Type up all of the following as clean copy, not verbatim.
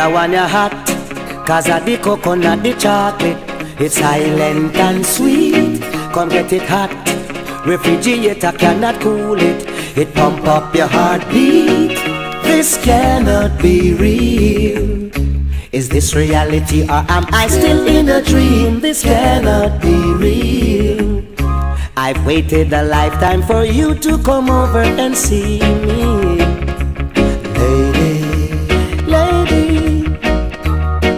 that one you hot, cause of the coconut, the chocolate. It's silent and sweet. Come get it hot. Refrigerator cannot cool it. It pump up your heartbeat. This cannot be real. Is this reality or am I still in a dream? This cannot be real. I've waited a lifetime for you to come over and see me. Lady, lady.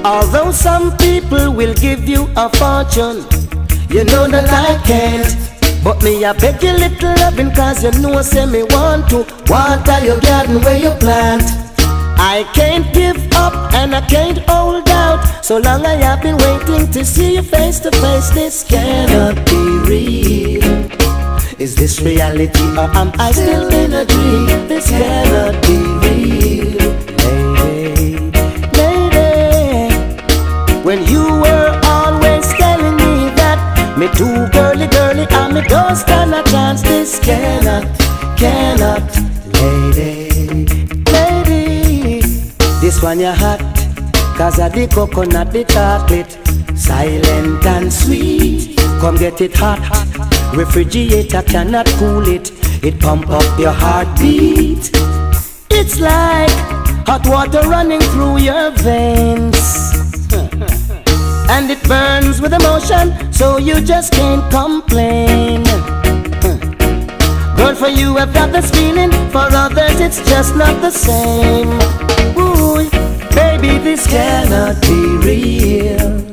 Although some people will give you a fortune, you know that I can't. But me I beg you little loving, cause you know say me want to water your garden where you plant. I can't give up and I can't hold out, so long I have been waiting to see you face to face. This cannot be real. Is this reality or am I still in a dream? This cannot be real. Lady, lady, when you were always telling me that me too girly, girly, and me don't stand a chance. This cannot, lady, lady. This one you hot, cause of the coconut, the chocolate. Silent and sweet. Come get it hot. Refrigerator cannot cool it. It pump up your heartbeat. It's like hot water running through your veins. And it burns with emotion, so you just can't complain. Girl, for you I've got this feeling, for others it's just not the same. Ooh, baby, this cannot be real.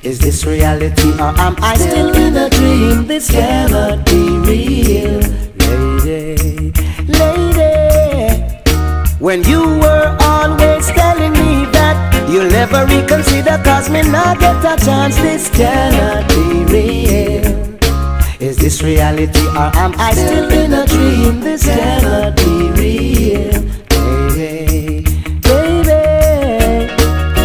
Is this reality or am I still in a dream? This cannot be real. Lady, lady, when you were always telling me that you'll never reconsider, cause me not get a chance. This cannot be real. Is this reality or am I still in a dream? This cannot be real. Baby, baby,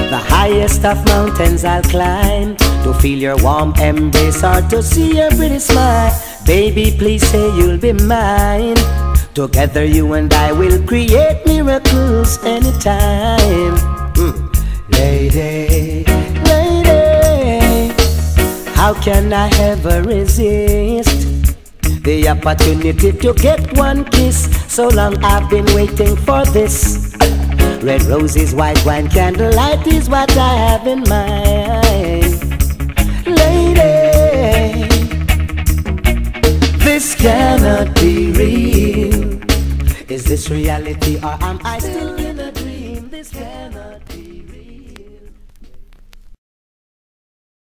the highest of mountains I'll climb to feel your warm embrace or to see your pretty smile. Baby, please say you'll be mine. Together you and I will create miracles anytime. Lady, lady, how can I ever resist the opportunity to get one kiss? So long I've been waiting for this. Red roses, white wine, candlelight is what I have in mind. Lady, this cannot be real. Is this reality or am I still in a dream? This cannot be